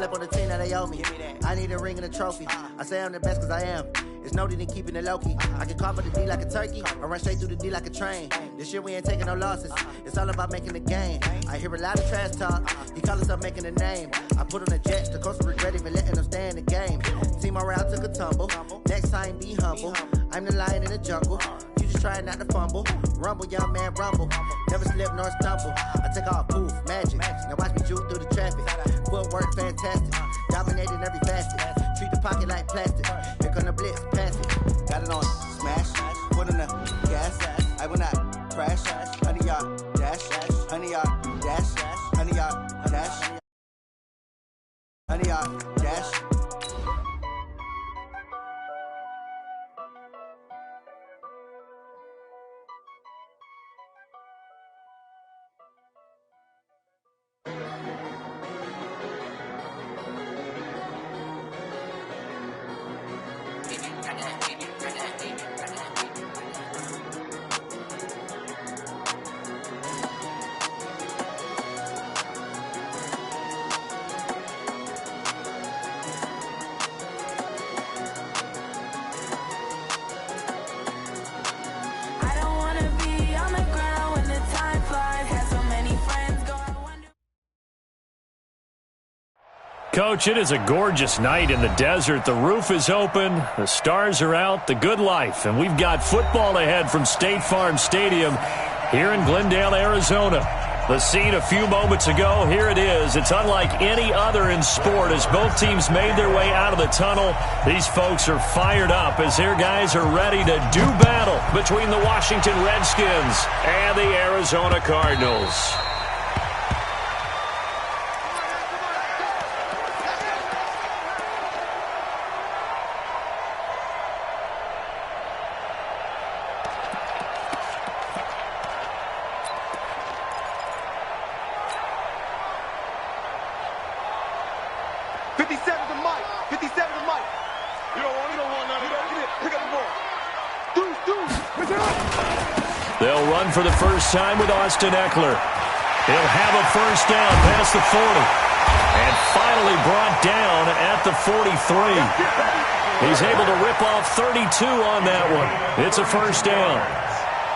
slept on the team that they owe me. I need a ring and a trophy. I say I'm the best cause I am. It's no need in keeping it low-key. I can cover the D like a turkey or run straight through the D like a train. This year we ain't taking no losses. It's all about making the game. I hear a lot of trash talk. He call himself making a name. I put on the Jets. The coach will regret even letting them stay in the game. Team morale took a tumble. Next time be humble. I'm the lion in the jungle. You just try not to fumble. Rumble, young man, rumble. Never slip nor stumble. I take off poof, magic. Now watch me juke through the traffic. Footwork fantastic. Dominating every facet. Treat the pocket like plastic. Here come the blitz, pass it. Got it on smash. Put in the gas. I will not crash. 100-yard dash. 100-yard dash. 100-yard dash. 100-yard dash. Coach, it is a gorgeous night in the desert. The roof is open, the stars are out, the good life. And we've got football ahead from State Farm Stadium here in Glendale, Arizona. The scene a few moments ago, here it is. It's unlike any other in sport as both teams made their way out of the tunnel. These folks are fired up as their guys are ready to do battle between the Washington Redskins and the Arizona Cardinals. They'll run for the first time with Austin Eckler. He'll have a first down past the 40. And finally brought down at the 43. He's able to rip off 32 on that one. It's a first down.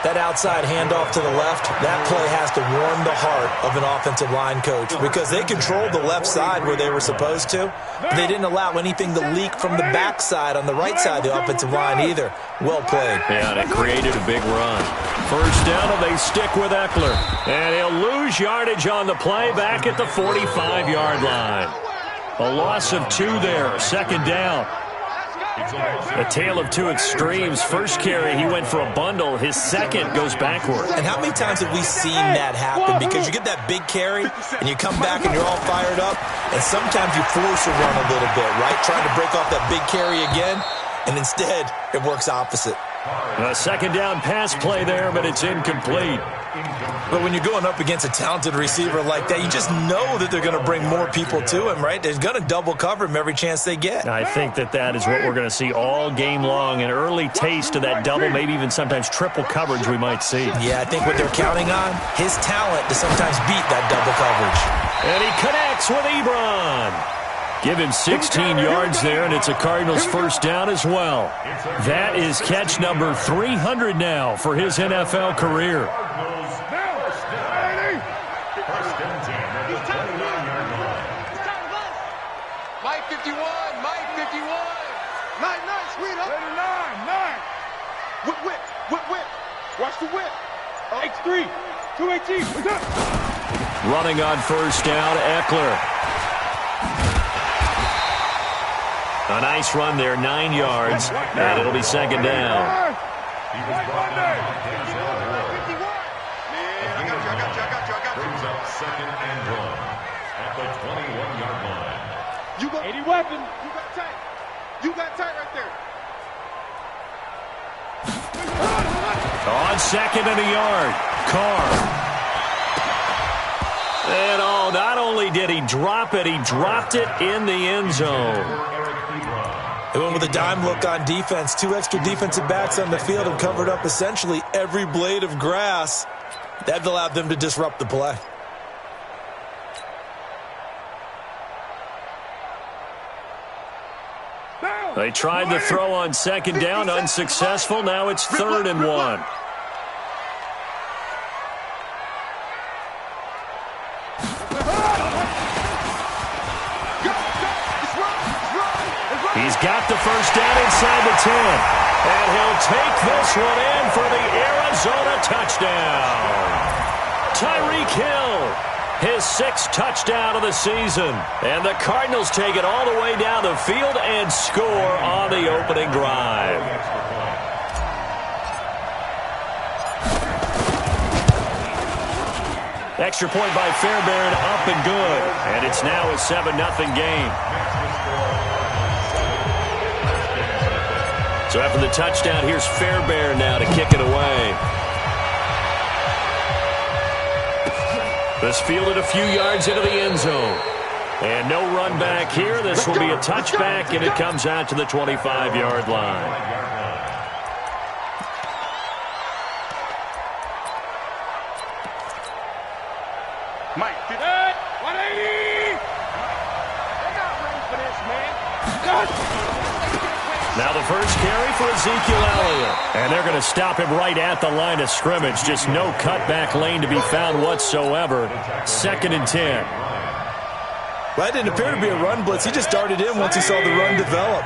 That outside handoff to the left, that play has to warm the heart of an offensive line coach because they controlled the left side where they were supposed to. But they didn't allow anything to leak from the backside on the right side of the offensive line either. Well played. Yeah, and it created a big run. First down, and they stick with Eckler. And he'll lose yardage on the play back at the 45-yard line. A loss of 2 there, second down. A tale of two extremes. First carry, he went for a bundle. His second goes backward. And how many times have we seen that happen? Because you get that big carry, and you come back and you're all fired up, and sometimes you force a run a little bit, right? Trying to break off that big carry again, and instead it works opposite. A second down pass play there, but it's incomplete. But when you're going up against a talented receiver like that, you just know that they're going to bring more people to him, right? They're going to double cover him every chance they get. I think that is what we're going to see all game long, an early taste of that double, maybe even sometimes triple coverage we might see. Yeah, I think what they're counting on, his talent to sometimes beat that double coverage. And he connects with Ebron. Give him 16 yards there, and it's a Cardinals first down as well. That is catch number 300 now for his NFL career. Mike 51, Mike 51. 9, sweetheart. 9. Whip. Watch the whip. X3, 218. What's up? Running on first down, Eckler. A nice run there, 9 yards, and it'll be second down. Second and one at the 21-yard line. You got 80 weapon. You got tight right there. On second and a yard, Carr. And not only did he drop it, he dropped it in the end zone. They went with a dime look on defense. 2 extra defensive backs on the field and covered up essentially every blade of grass. That allowed them to disrupt the play. They tried the throw on second down, unsuccessful. Now it's 3rd and 1. He's got the first down inside the 10. And he'll take this one in for the Arizona touchdown. Tyreek Hill, his 6th touchdown of the season. And the Cardinals take it all the way down the field and score on the opening drive. Extra point by Fairbairn, up and good. And it's now a 7-0 game. So after the touchdown, here's Fairbairn now to kick it away. This fielded a few yards into the end zone. And no run back here. This will be a touchback, and it comes out to the 25-yard line. Mike, 180! They're not ready for this, man. Now the first carry for Ezekiel Elliott. And they're going to stop him right at the line of scrimmage. Just no cutback lane to be found whatsoever. 2nd and 10. Well, that didn't appear to be a run blitz. He just darted in once he saw the run develop.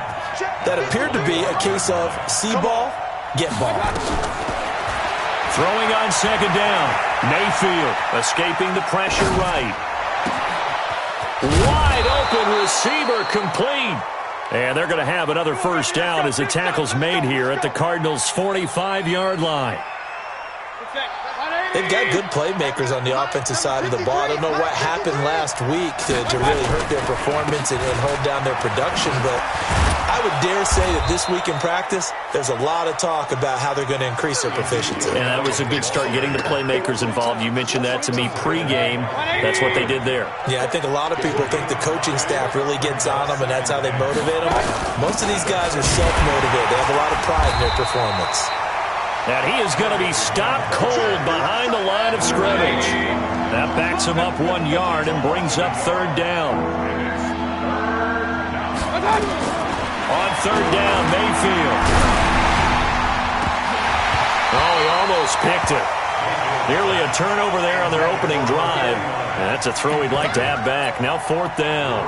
That appeared to be a case of see ball, get ball. Throwing on second down. Mayfield escaping the pressure right. Wide open receiver complete. And they're going to have another first down as the tackle's made here at the Cardinals' 45-yard line. They've got good playmakers on the offensive side of the ball. I don't know what happened last week to really hurt their performance and hold down their production, but I would dare say that this week in practice, there's a lot of talk about how they're going to increase their proficiency. And that was a good start, getting the playmakers involved. You mentioned that to me pregame. That's what they did there. Yeah, I think a lot of people think the coaching staff really gets on them, and that's how they motivate them. Most of these guys are self-motivated. They have a lot of pride in their performance. And he is going to be stopped cold behind the line of scrimmage. That backs him up 1 yard and brings up 3rd down. On 3rd down, Mayfield. Oh, he almost picked it. Nearly a turnover there on their opening drive. And that's a throw he'd like to have back. Now 4th down.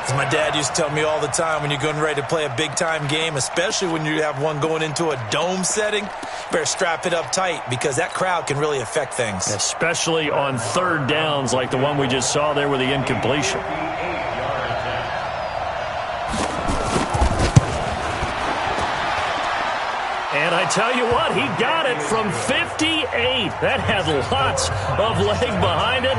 As my dad used to tell me all the time, when you're getting ready to play a big-time game, especially when you have one going into a dome setting, you better strap it up tight because that crowd can really affect things. Especially on 3rd downs like the one we just saw there with the incompletion. And I tell you what, he got it from 58. That had lots of leg behind it.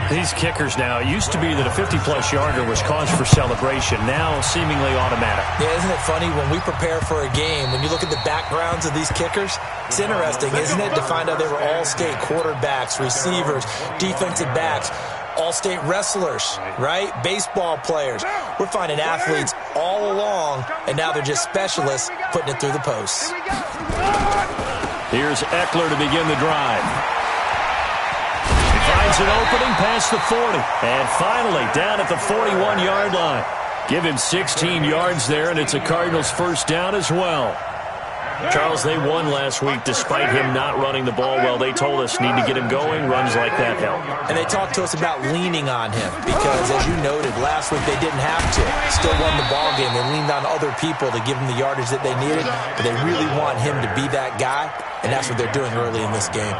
These kickers now, it used to be that a 50-plus yarder was cause for celebration. Now, seemingly automatic. Yeah, isn't it funny? When we prepare for a game, when you look at the backgrounds of these kickers, it's interesting, isn't it, to find out they were all-state quarterbacks, receivers, defensive backs, all-state wrestlers, right? Baseball players. We're finding athletes all along, and now they're just specialists putting it through the posts. Here's Eckler to begin the drive. Finds an opening past the 40. And finally, down at the 41-yard line. Give him 16 yards there, and it's a Cardinals first down as well. Charles, they won last week despite him not running the ball well. They told us need to get him going. Runs like that help. And they talked to us about leaning on him because, as you noted, last week they didn't have to. Still won the ball game. They leaned on other people to give them the yardage that they needed, but they really want him to be that guy, and that's what they're doing early in this game.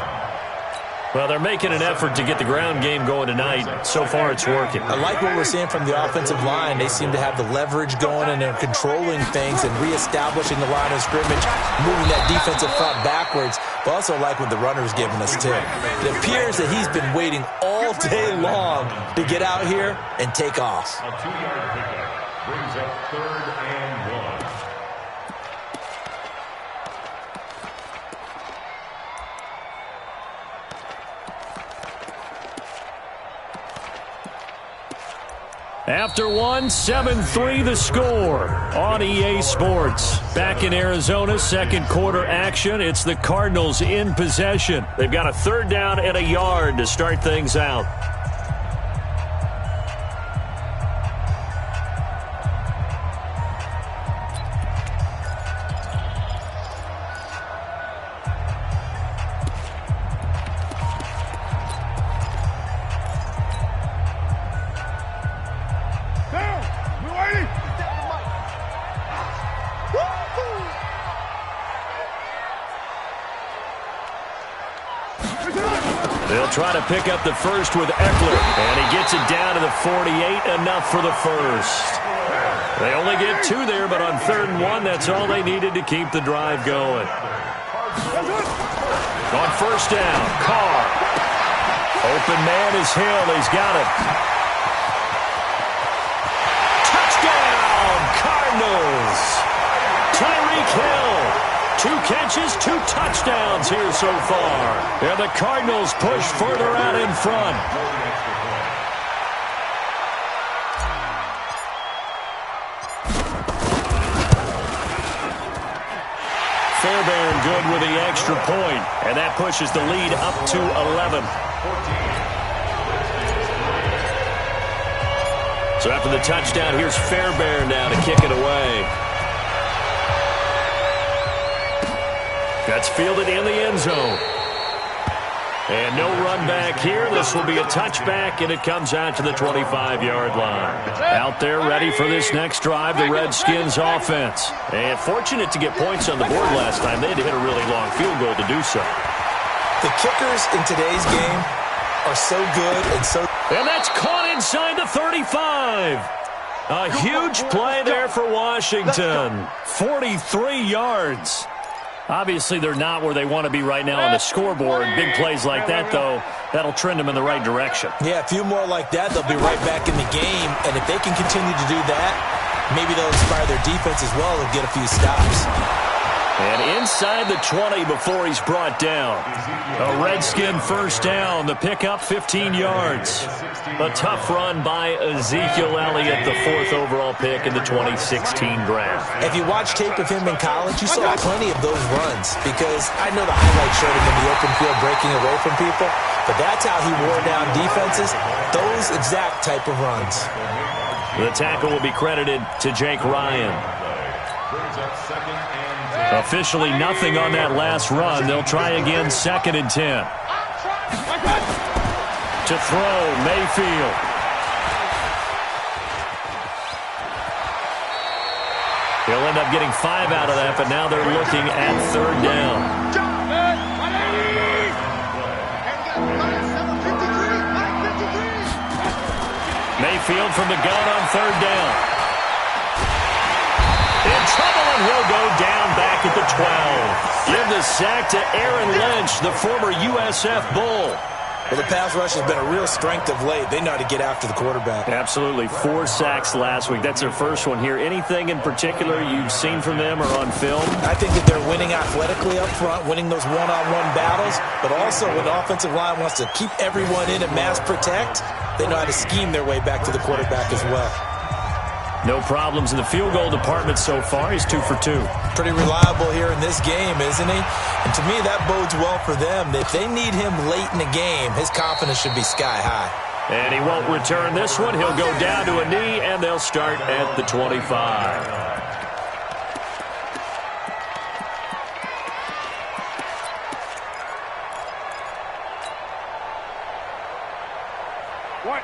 Well, they're making an effort to get the ground game going tonight. So far, it's working. I like what we're seeing from the offensive line. They seem to have the leverage going, and they're controlling things and reestablishing the line of scrimmage, moving that defensive front backwards. But also like what the runner's giving us, too. It appears that he's been waiting all day long to get out here and take off. A 2-yard pickup brings up 3rd and 1. After one, 7-3 the score on EA Sports. Back in Arizona, second quarter action. It's the Cardinals in possession. They've got a 3rd down and a yard to start things out. They'll try to pick up the first with Eckler, and he gets it down to the 48, enough for the first. They only get 2 there, but on 3rd and 1, that's all they needed to keep the drive going. On 1st down, Carr. Open man is Hill. He's got it. Touchdown, Cardinals. Tyreek Hill. 2 catches, 2 touchdowns here so far. And the Cardinals push further out in front. Fairbairn good with the extra point, and that pushes the lead up to 11. So after the touchdown, here's Fairbairn now to kick it away. That's fielded in the end zone. And no run back here. This will be a touchback, and it comes out to the 25-yard line. Out there ready for this next drive, the Redskins offense. And fortunate to get points on the board last time. They had to hit a really long field goal to do so. The kickers in today's game are so good and so... And that's caught inside the 35. A huge play there for Washington. 43 yards. Obviously, they're not where they want to be right now on the scoreboard. Big plays like that, though, that'll trend them in the right direction. Yeah, a few more like that, they'll be right back in the game. And if they can continue to do that, maybe they'll inspire their defense as well and get a few stops. And inside the 20 before he's brought down. A Redskin first down. The pickup, 15 yards. A tough run by Ezekiel Elliott, the 4th overall pick in the 2016 draft. If you watch tape of him in college, you saw plenty of those runs because I know the highlights showed him in the open field breaking away from people, but that's how he wore down defenses, those exact type of runs. The tackle will be credited to Jake Ryan. Officially nothing on that last run. They'll try again, 2nd and 10. To throw, Mayfield. He'll end up getting 5 out of that, but now they're looking at 3rd down. Mayfield from the gun on 3rd down. In trouble, and will go down back at the 12. Give the sack to Aaron Lynch, the former USF Bull. Well, the pass rush has been a real strength of late. They know how to get after the quarterback. Absolutely. 4 sacks last week. That's their first one here. Anything in particular you've seen from them or on film? I think that they're winning athletically up front, winning those one-on-one battles, but also when the offensive line wants to keep everyone in and mass protect, they know how to scheme their way back to the quarterback as well. No problems in the field goal department so far. He's 2 for 2. Pretty reliable here in this game, isn't he? And to me, that bodes well for them. If they need him late in the game, his confidence should be sky high. And he won't return this one. He'll go down to a knee, and they'll start at the 25.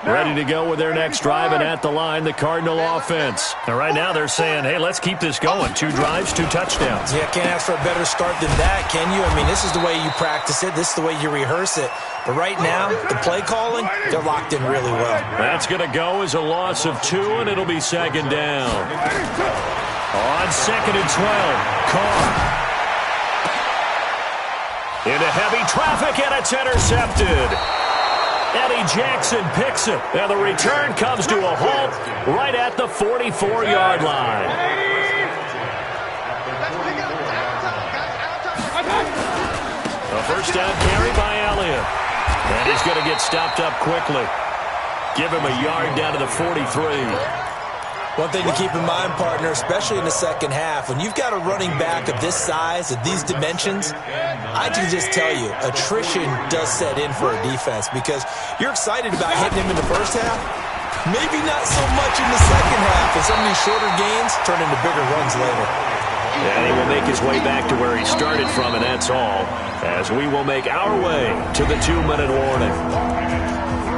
Ready to go with their next drive, and at the line, the Cardinal offense. And right now they're saying, hey, let's keep this going. 2 drives, 2 touchdowns. Yeah, can't ask for a better start than that, can you? I mean, this is the way you practice it. This is the way you rehearse it. But right now, the play calling, they're locked in really well. That's going to go as a loss of 2, and it'll be 2nd down. On 2nd and 12, Carr. Into heavy traffic, and it's intercepted. Eddie Jackson picks it, and the return comes to a halt right at the 44-yard line. A first down carry by Elliott, and he's going to get stopped up quickly. Give him a yard down to the 43. One thing to keep in mind, partner, especially in the second half, when you've got a running back of this size, of these dimensions, I can just tell you, attrition does set in for a defense because you're excited about hitting him in the first half, maybe not so much in the second half, and some of these shorter gains turn into bigger runs later. And he will make his way back to where he started from, and that's all, as we will make our way to the 2-minute warning.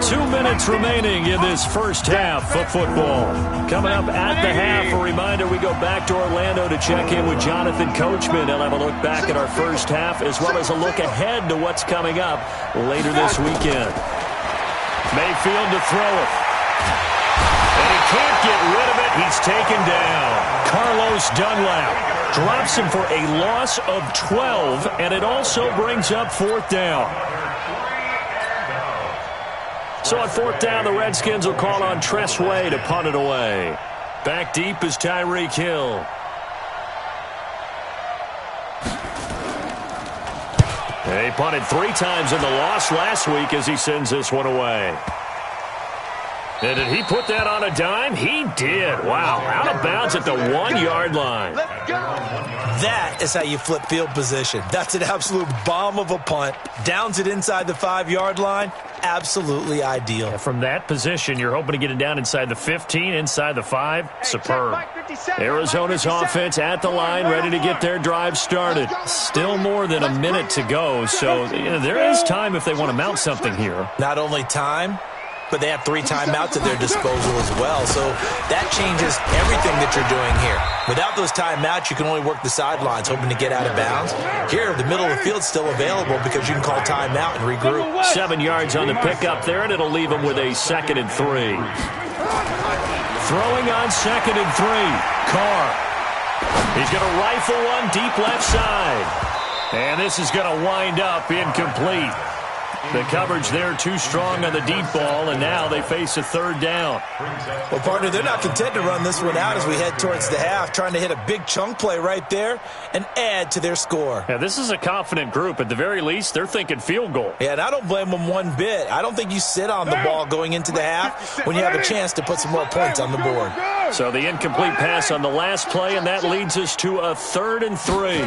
2 minutes remaining in this first half of football. Coming up at the half, a reminder, we go back to Orlando to check in with Jonathan Coachman. He'll have a look back at our first half as well as a look ahead to what's coming up later this weekend. Mayfield to throw it. And he can't get rid of it. He's taken down. Carlos Dunlap drops him for a loss of 12, and it also brings up fourth down. So on fourth down, the Redskins will call on Tress Way to punt it away. Back deep is Tyreek Hill. He punted 3 times in the loss last week as he sends this one away. And did he put that on a dime? He did. Wow, out of bounds at the 1-yard line. That is how you flip field position. That's an absolute bomb of a punt. Downs it inside the 5-yard line. Absolutely ideal. From that position, you're hoping to get it down inside the 15, inside the 5. Superb. Arizona's offense at the line, ready to get their drive started. Still more than a minute to go, so there is time if they want to mount something here. Not only time, but they have 3 timeouts at their disposal as well. So that changes everything that you're doing here. Without those timeouts, you can only work the sidelines, hoping to get out of bounds. Here, the middle of the field's still available because you can call timeout and regroup. 7 yards on the pickup there, and it'll leave them with a 2nd and 3. Throwing on 2nd and 3. Carr. He's going to rifle one deep left side. And this is going to wind up incomplete. The coverage there too strong on the deep ball, and now they face a 3rd down. Well, partner, they're not content to run this one out as we head towards the half, trying to hit a big chunk play right there and add to their score. Yeah, this is a confident group. At the very least, they're thinking field goal. Yeah, and I don't blame them one bit. I don't think you sit on the ball going into the half when you have a chance to put some more points on the board. So the incomplete pass on the last play, and that leads us to a 3rd and 3.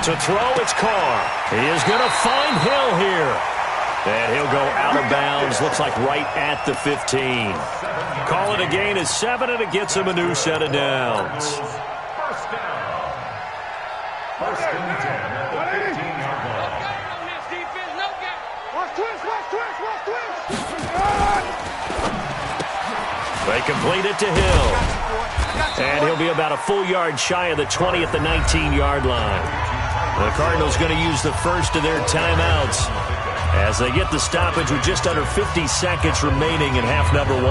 To throw, it's Carr. He is going to find Hill here. And he'll go out of bounds. Looks like right at the 15. Call it a gain of 7, and it gets him a new set of downs. First down. 1st and 10 at the 15-yard line. They complete it to Hill. And he'll be about a full yard shy of the 20 at the 19-yard line. The Cardinals going to use the first of their timeouts as they get the stoppage with just under 50 seconds remaining in half number 1.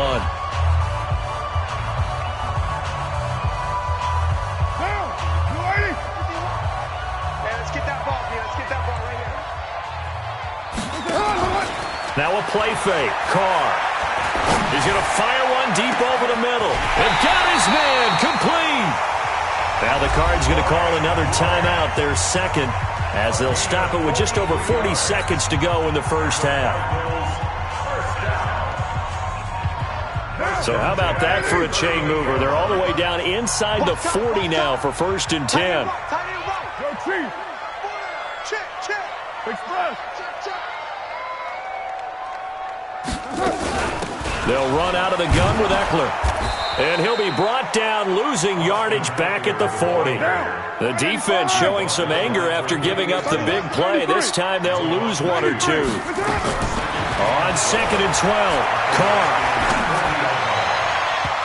Let's get that ball, man. Let's get that ball right here. Now a play fake. Carr. He's going to fire one deep over the middle. And got his man complete. Now the Cards going to call another timeout, their 2nd, as they'll stop it with just over 40 seconds to go in the first half. So how about that for a chain mover? They're all the way down inside the 40 now for 1st and 10. They'll run out of the gun with Eckler. And he'll be brought down, losing yardage back at the 40. The defense showing some anger after giving up the big play. This time they'll lose 1 or 2. On 2nd and 12, Carr.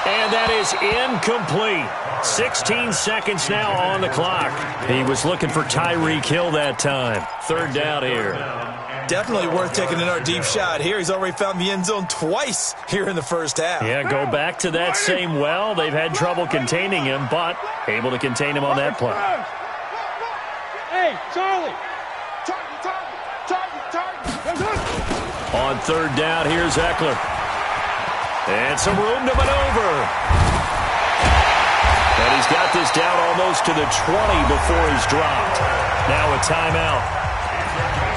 And that is incomplete. 16 seconds now on the clock. He was looking for Tyreek Hill that time. 3rd down here. Definitely worth taking another deep shot here. He's already found the end zone twice here in the first half. Yeah, go back to that same well. They've had trouble containing him, but able to contain him on that play. Hey, Charlie. On 3rd down, here's Eckler. And some room to maneuver. And he's got this down almost to the 20 before he's dropped. Now a timeout.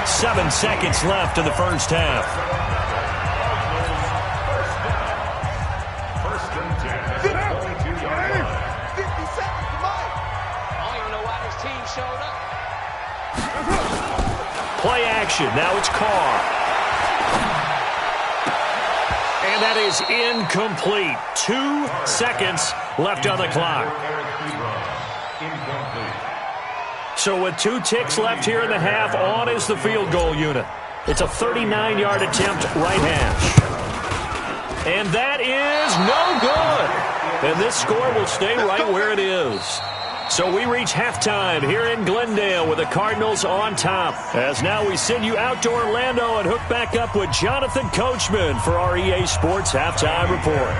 7 seconds left in the first half. 1st and 10 at the 22-yard line. 50 seconds, Mike. I don't even know why this team showed up. Play action. Now it's Carr. And that is incomplete. 2 seconds left on the clock. So with 2 ticks left here in the half, on is the field goal unit. It's a 39-yard attempt, right hash. And that is no good. And this score will stay right where it is. So we reach halftime here in Glendale with the Cardinals on top. As now we send you out to Orlando and hook back up with Jonathan Coachman for our EA Sports Halftime Report.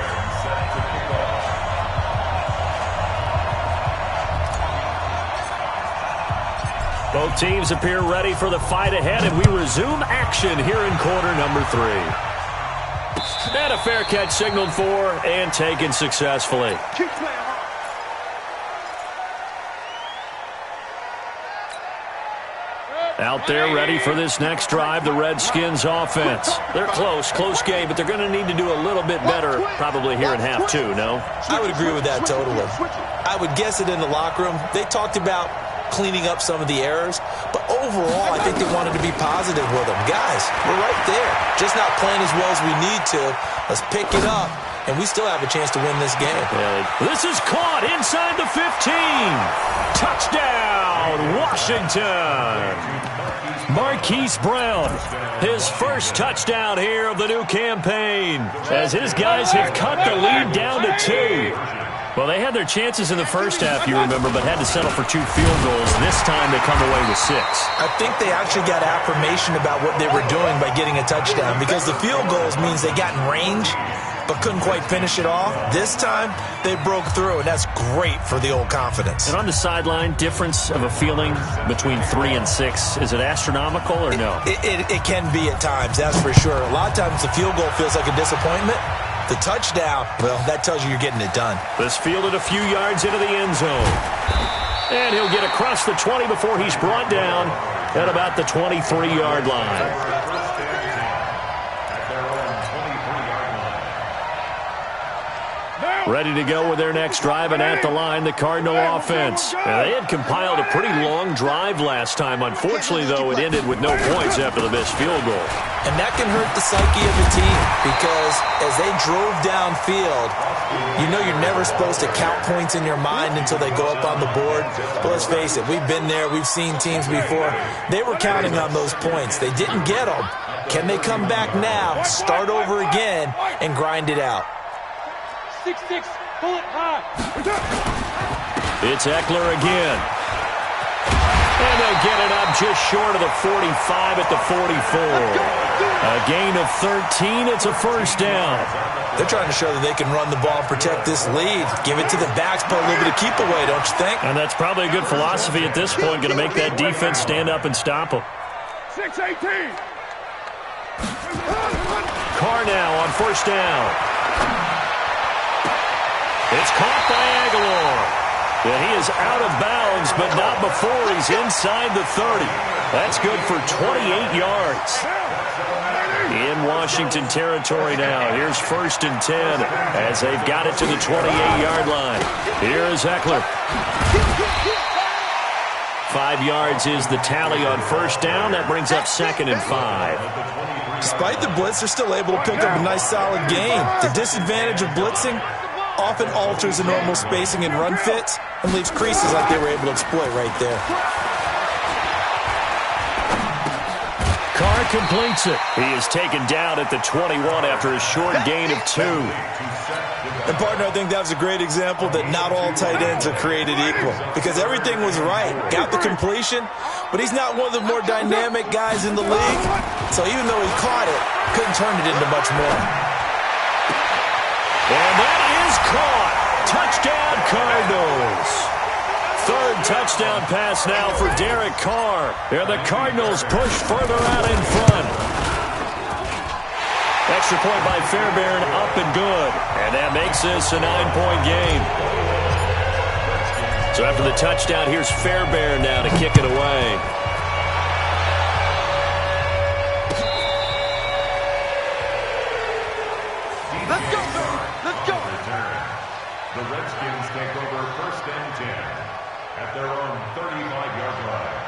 Both teams appear ready for the fight ahead, and we resume action here in quarter number 3. And a fair catch signaled for and taken successfully. Out there ready for this next drive, the Redskins offense. They're close game, but they're going to need to do a little bit better probably here in half 2, no? I would agree with that totally. I would guess it in the locker room. They talked about cleaning up some of the errors, but overall, I think they wanted to be positive with them. Guys, we're right there. Just not playing as well as we need to. Let's pick it up, and we still have a chance to win this game. This is caught inside the 15. Touchdown, Washington. Marquise Brown, his first touchdown here of the new campaign, as his guys have cut the lead down to 2. Well, they had their chances in the first half, you remember, but had to settle for 2 field goals. This time they come away with 6. I think they actually got affirmation about what they were doing by getting a touchdown, because the field goals means they got in range but couldn't quite finish it off. This time, they broke through, and that's great for the old confidence. And on the sideline, difference of a feeling between 3 and 6, is it astronomical or no? It can be at times, that's for sure. A lot of times the field goal feels like a disappointment. The touchdown, well, that tells you you're getting it done. This fielded a few yards into the end zone. And he'll get across the 20 before he's brought down at about the 23-yard line. Ready to go with their next drive, and at the line, the Cardinal offense. Now, they had compiled a pretty long drive last time. Unfortunately, though, it ended with no points after the missed field goal. And that can hurt the psyche of the team, because as they drove downfield, you know you're never supposed to count points in your mind until they go up on the board. But let's face it, we've been there, we've seen teams before. They were counting on those points. They didn't get them. Can they come back now, start over again, and grind it out? 6-6, pull it high. It's Eckler again. And they'll get it up just short of the 45 at the 44. A gain of 13. It's a first down. They're trying to show that they can run the ball and protect this lead. Give it to the backs, put a little bit of keep away, don't you think? And that's probably a good philosophy at this point. Going to make that defense stand up and stop them. 6-18. Carr now on first down. It's caught by Aguilar. And he is out of bounds, but not before he's inside the 30. That's good for 28 yards. In Washington territory now. Here's 1st and 10 as they've got it to the 28-yard line. Here is Eckler. 5 yards is the tally on first down. That brings up 2nd and 5. Despite the blitz, they're still able to pick up a nice solid gain. The disadvantage of blitzing often alters the normal spacing and run fits and leaves creases like they were able to exploit right there. Carr completes it. He is taken down at the 21 after a short gain of 2. And, partner, I think that was a great example that not all tight ends are created equal, because everything was right. Got the completion, but he's not one of the more dynamic guys in the league. So even though he caught it, couldn't turn it into much more. And that is caught. Touchdown, Cardinals. 3rd touchdown pass now for Derek Carr. And the Cardinals push further out in front. Extra point by Fairbairn, up and good. And that makes this a 9-point game. So after the touchdown, here's Fairbairn now to kick it away. Let's go! Let's go! The Redskins take over 1st and 10 at their own 35-yard line.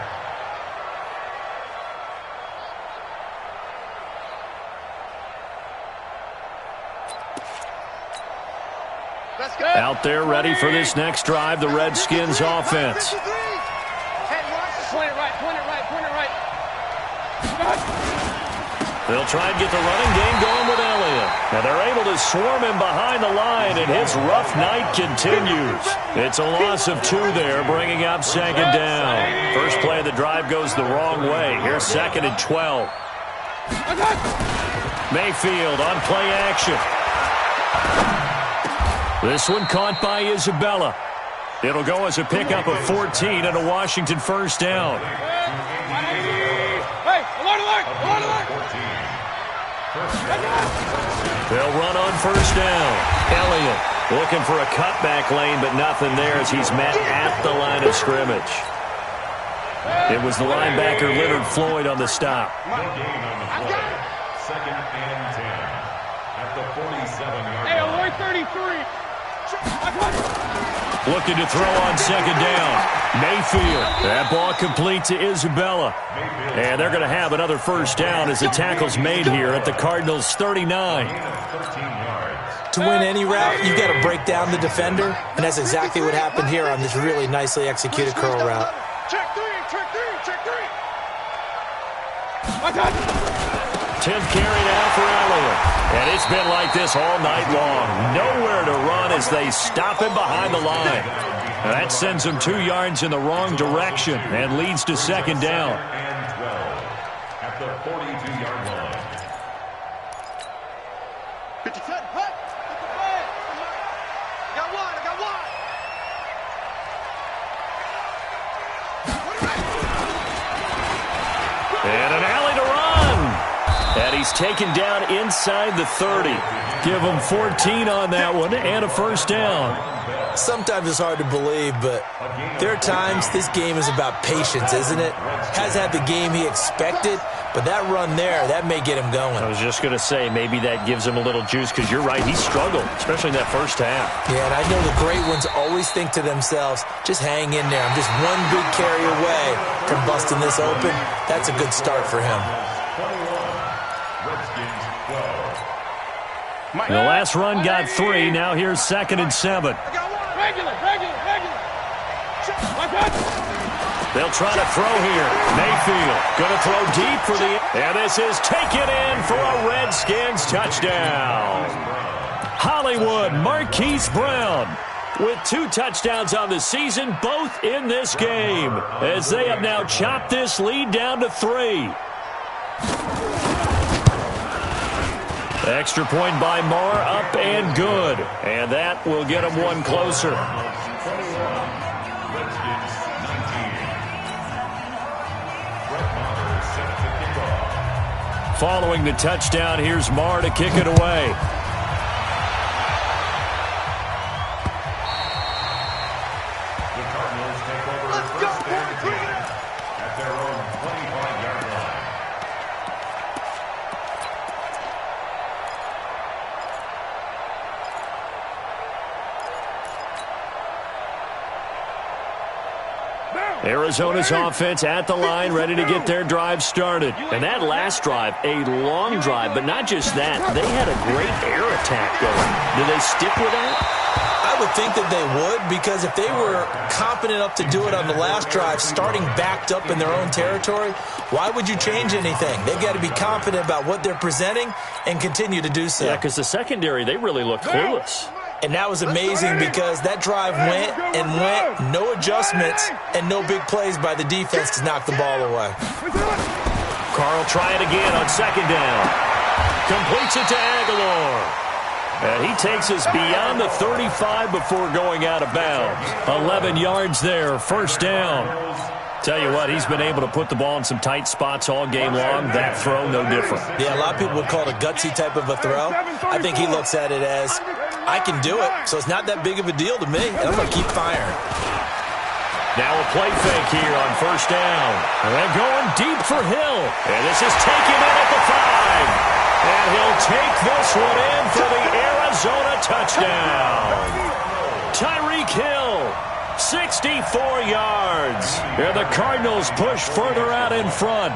Out there ready for this next drive, the Redskins offense. Point it right, point it right, point it right. They'll try and get the running game going with Elliott. And they're able to swarm him behind the line, and his rough night continues. It's a loss of 2 there, bringing up second down. First play of the drive goes the wrong way. Here's 2nd and 12. Mayfield on play action. This one caught by Isabella. It'll go as a pickup of 14 and a Washington first down. Hey, alert! They'll run on first down. Elliott looking for a cutback lane, but nothing there as he's met at the line of scrimmage. It was the linebacker Leonard Floyd on the stop. No gain on the play. 2nd and 10 at the 47-yard line. Hey, alert 33. Looking to throw on second down. Mayfield. That ball complete to Isabella. And they're going to have another first down as the tackle's made here at the Cardinals' 39. To win any route, you've got to break down the defender, and that's exactly what happened here on this really nicely executed curl route. Check three. 10th carry now for Elliott. And it's been like this all night long. Nowhere to run as they stop him behind the line. And that sends him 2 yards in the wrong direction and leads to second down. And 12 at the 42-yard line. 57, hut. I got one. And an alley to run. And he's taken down inside the 30. Give him 14 on that one and a first down. Sometimes it's hard to believe, but there are times this game is about patience, isn't it? Hasn't had the game he expected, but that run there, that may get him going. I was just going to say, maybe that gives him a little juice, because you're right, he struggled, especially in that first half. Yeah, and I know the great ones always think to themselves, just hang in there. I'm just one big carry away from busting this open. That's a good start for him. The last run got 3. Now here's 2nd and 7. Regular. They'll try to throw here. Mayfield going to throw deep for the... And this is taken in for a Redskins touchdown. Hollywood Marquise Brown with 2 touchdowns on the season, both in this game, as they have now chopped this lead down to 3. Extra point by Marr, up and good. And that will get him 1 closer. Following the touchdown, here's Marr to kick it away. The Cardinals take over first and 10 at their own 25-yard line. Arizona's offense at the line, ready to get their drive started. And that last drive, a long drive, but not just that. They had a great air attack going. Do they stick with that? I would think that they would, because if they were confident enough to do it on the last drive, starting backed up in their own territory, why would you change anything? They've got to be confident about what they're presenting and continue to do so. Yeah, because the secondary, they really looked clueless. And that was amazing because that drive went, no adjustments, and no big plays by the defense to knock the ball away. Carl try it again on second down. Completes it to Aguilar. And he takes us beyond the 35 before going out of bounds. 11 yards there, first down. Tell you what, he's been able to put the ball in some tight spots all game long. That throw, no different. Yeah, a lot of people would call it a gutsy type of a throw. I think he looks at it as, I can do it, so it's not that big of a deal to me, and I'm going to keep firing. Now a play fake here on first down. And they're going deep for Hill. And this is taken in at the 5. And he'll take this one in for the Arizona touchdown. Tyreek Hill, 64 yards. And the Cardinals push further out in front.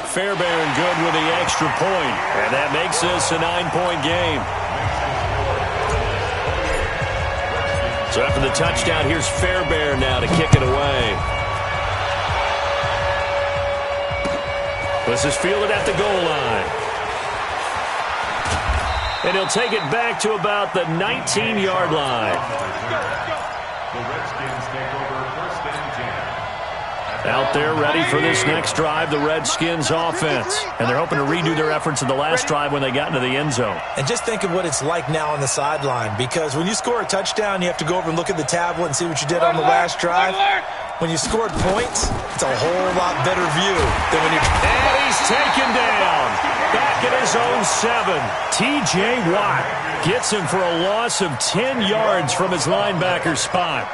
Fairbairn good with the extra point, and that makes this a 9-point game. So after the touchdown, here's Fairbairn now to kick it away. This is fielded at the goal line. And he'll take it back to about the 19-yard line. The Redskins take over first and 10. Out there ready for this next drive, the Redskins offense. And they're hoping to redo their efforts in the last drive when they got into the end zone. And just think of what it's like now on the sideline, because when you score a touchdown, you have to go over and look at the tablet and see what you did on the last drive. When you scored points, it's a whole lot better view than when you... And he's taken down. Back at his own 7. T.J. Watt gets him for a loss of 10 yards from his linebacker spot.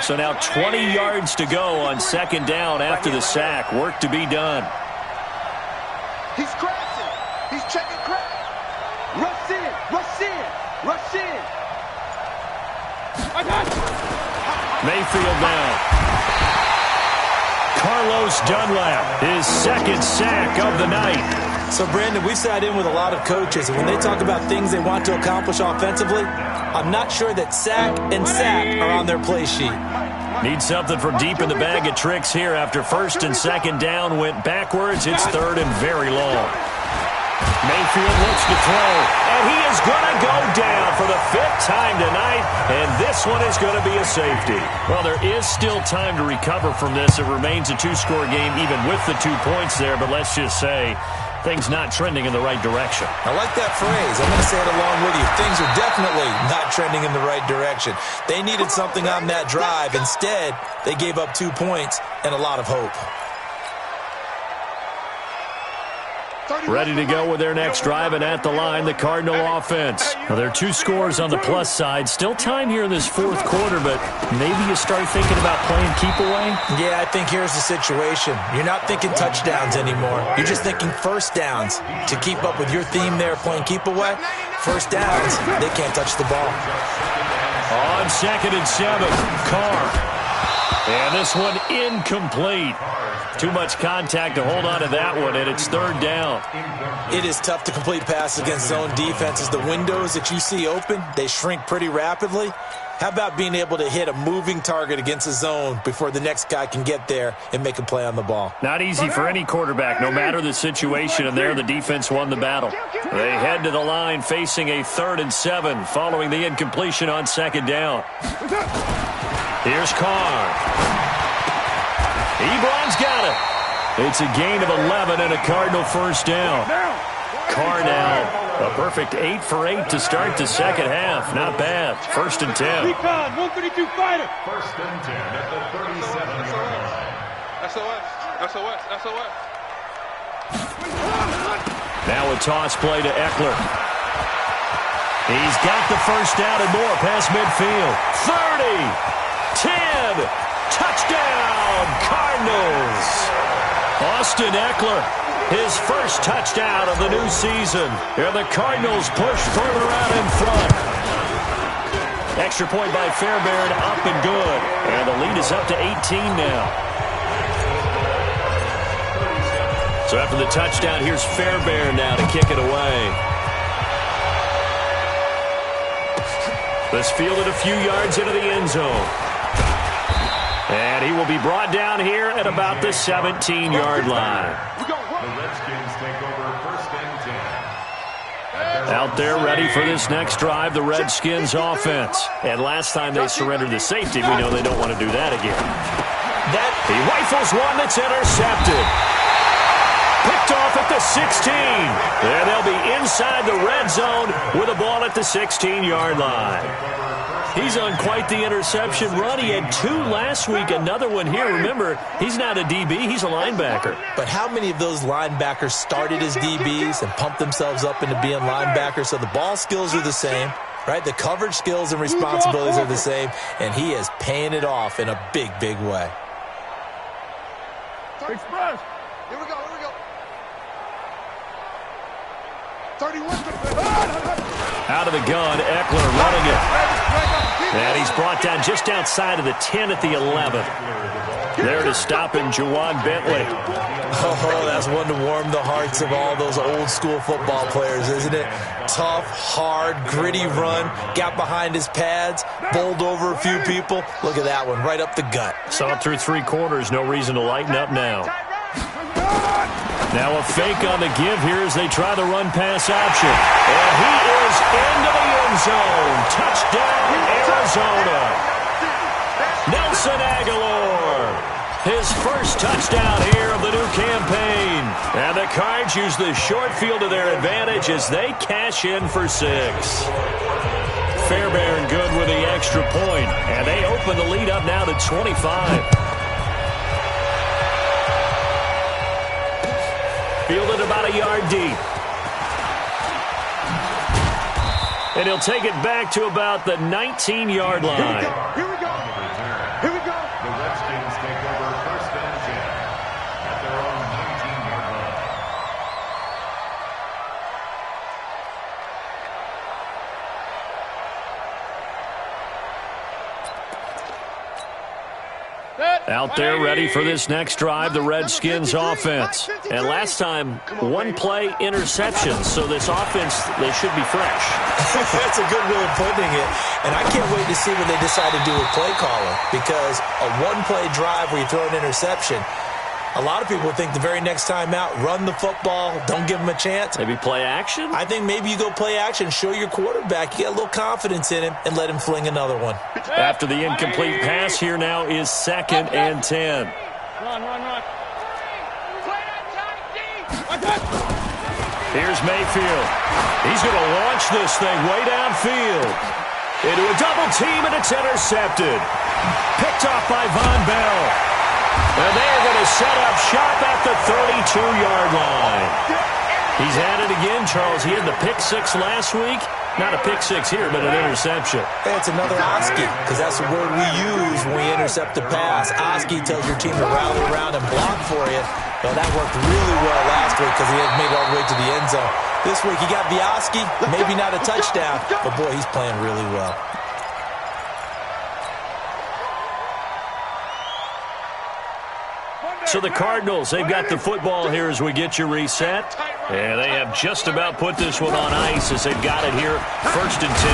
So now 20 yards to go on second down after the sack. Work to be done. He's crashing. He's checking crash. Rush in. Rush in. Rush in. I got you. Mayfield now. Carlos Dunlap, his second sack of the night. So, Brandon, we've sat in with a lot of coaches, and when they talk about things they want to accomplish offensively, I'm not sure that sack and sack are on their play sheet. Need something from deep in the bag of tricks here after first and second down went backwards. It's third and very long. Mayfield looks to throw, and he is going to go down for the 5th time tonight, and this one is going to be a safety. Well, there is still time to recover from this. It remains a 2-score game even with the 2 points there, but let's just say things not trending in the right direction. I like that phrase. I'm going to say it along with you. Things are definitely not trending in the right direction. They needed something on that drive. Instead, they gave up 2 points and a lot of hope. Ready to go with their next drive, and at the line, the Cardinal offense. Well, there are 2 scores on the plus side. Still time here in this 4th quarter, but maybe you start thinking about playing keep away? Yeah, I think here's the situation. You're not thinking touchdowns anymore. You're just thinking first downs. To keep up with your theme there, playing keep away, first downs, they can't touch the ball. On second and 7, Carr. And this one incomplete. Too much contact to hold on to that one, and it's third down. It is tough to complete passes against zone defenses. The windows that you see open, they shrink pretty rapidly. How about being able to hit a moving target against a zone before the next guy can get there and make a play on the ball? Not easy for any quarterback, no matter the situation, and there the defense won the battle. They head to the line facing a 3rd and 7 following the incompletion on second down. Here's Carr. Ebron's got it. It's a gain of 11 and a Cardinal first down. Carr now, a perfect 8 for 8 to start the second half. Not bad. 1st and 10. Recon, 132 fighter. 1st and 10 at the 37-yard line. SOS. Now a toss play to Eckler. He's got the first down and more past midfield. 30, 10, touchdown, Cardinals. Austin Eckler, his first touchdown of the new season. And the Cardinals push further out in front. Extra point by Fairbairn, up and good. And the lead is up to 18 now. So after the touchdown, here's Fairbairn now to kick it away. This fielded a few yards into the end zone. And he will be brought down here at about the 17-yard line. The Redskins take over 1st and 10. Out there ready for this next drive, the Redskins offense. And last time they surrendered the safety, we know they don't want to do that again. He rifles one that's intercepted. Picked off at the 16. And they'll be inside the red zone with a ball at the 16-yard line. He's on quite the interception run. He had 2 last week, another one here. Remember, he's not a DB, he's a linebacker. But how many of those linebackers started as DBs and pumped themselves up into being linebackers? So the ball skills are the same, right? The coverage skills and responsibilities are the same, and he is paying it off in a big, big way. Express. Here we go. 31. Out of the gun, Eckler running it. And he's brought down just outside of the 10 at the 11. There to stop him, Juwan Bentley. Oh, that's one to warm the hearts of all those old-school football players, isn't it? Tough, hard, gritty run, got behind his pads, bowled over a few people. Look at that one, right up the gut. Saw it through 3 quarters, no reason to lighten up now. Now a fake on the give here as they try the run-pass option. And he is into the end zone. Touchdown, Arizona. Nelson Aguilar. His first touchdown here of the new campaign. And the Cards use the short field to their advantage as they cash in for 6. Fairbairn good with the extra point. And they open the lead up now to 25. Fielded about a yard deep. And he'll take it back to about the 19-yard line. Here we go. Here we go. The Redskins take over 1st and 10 at their own 19-yard line. Out there ready for this next drive, the Redskins offense. And last time, 1 play interception, so this offense, they should be fresh. That's a good way of putting it. And I can't wait to see what they decide to do with play calling, because a 1-play drive where you throw an interception, a lot of people think the very next time out, run the football, don't give them a chance. Maybe play action? I think maybe you go play action, show your quarterback, you get a little confidence in him, and let him fling another one. After the incomplete pass, here now is 2nd and 10. Run. Here's Mayfield. He's going to launch this thing way downfield. Into a double team, and it's intercepted. Picked off by Von Bell. And they're going to set up shop at the 32-yard line. He's at it again, Charles. He had the pick 6 last week. Not a pick 6 here, but an interception. Hey, it's another Oski, because that's the word we use when we intercept the pass. Oski tells your team to rally around and block for you. Well, that worked really well last week because he had made it all the way to the end zone. This week he got the Oski, maybe not a touchdown, but boy, he's playing really well. So the Cardinals, they've got the football here as we get you reset. And they have just about put this one on ice as they've got it here, 1st and 10.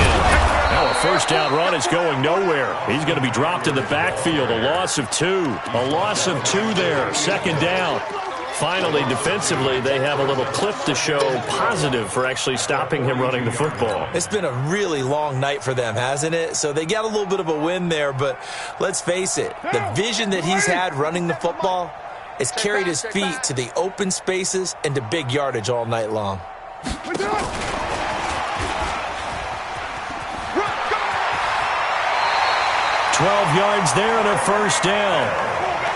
Now a first down run is going nowhere. He's going to be dropped in the backfield, a loss of 2. A loss of 2 there, 2nd down. Finally, defensively, they have a little clip to show positive for actually stopping him running the football. It's been a really long night for them, hasn't it? So they got a little bit of a win there, but let's face it, the vision that he's had running the football has carried his feet to the open spaces and to big yardage all night long. 12 yards there and a first down.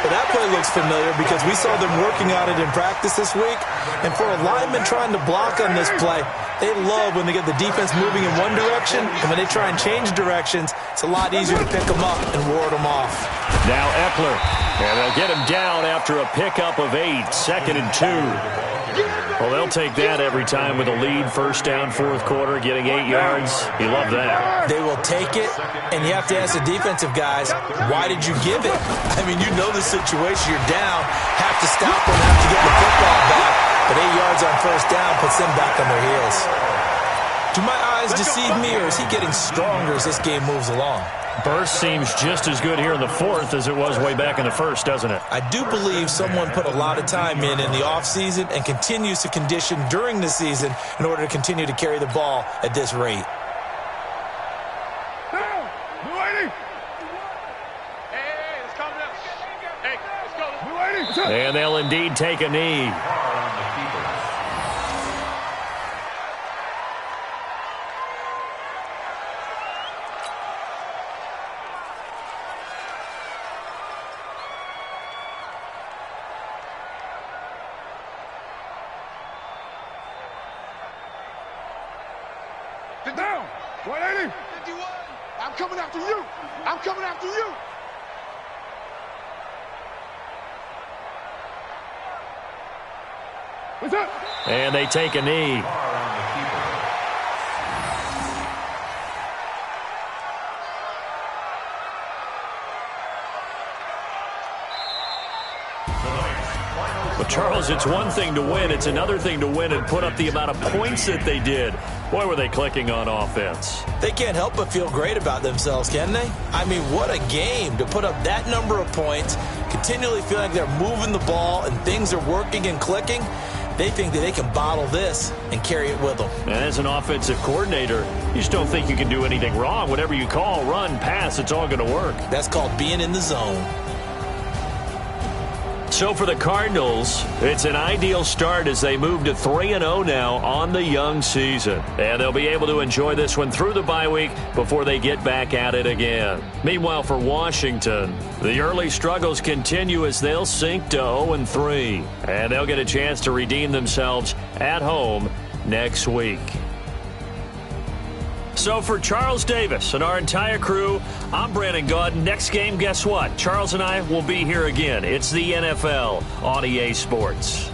Well, that play looks familiar because we saw them working on it in practice this week. And for a lineman trying to block on this play, they love when they get the defense moving in one direction. And when they try and change directions, it's a lot easier to pick them up and ward them off. Now Eckler. And they'll get him down after a pickup of 8, 2nd and 2. Well, they'll take that every time with a lead, 1st down, 4th quarter, getting 8 yards. You love that. They will take it, and you have to ask the defensive guys, why did you give it? I mean, you know the situation. You're down, have to stop them, have to get the football back. But 8 yards on 1st down puts them back on their heels. Do my eyes deceive me, or is he getting stronger as this game moves along? Burst seems just as good here in the 4th as it was way back in the 1st, doesn't it? I do believe someone put a lot of time in the offseason and continues to condition during the season in order to continue to carry the ball at this rate. And they'll indeed take a knee. Sit down. 180. 51. I'm coming after you. I'm coming after you. What's up? And they take a knee. Well, Charles, it's one thing to win. It's another thing to win and put up the amount of points that they did. Boy, were they clicking on offense. They can't help but feel great about themselves, can they? I mean, what a game to put up that number of points, continually feeling like they're moving the ball and things are working and clicking. They think that they can bottle this and carry it with them. And as an offensive coordinator, you just don't think you can do anything wrong. Whatever you call, run, pass, it's all going to work. That's called being in the zone. So for the Cardinals, it's an ideal start as they move to 3-0 now on the young season. And they'll be able to enjoy this one through the bye week before they get back at it again. Meanwhile, for Washington, the early struggles continue as they'll sink to 0-3. And they'll get a chance to redeem themselves at home next week. So for Charles Davis and our entire crew, I'm Brandon Gaudin. Next game, guess what? Charles and I will be here again. It's the NFL on EA Sports.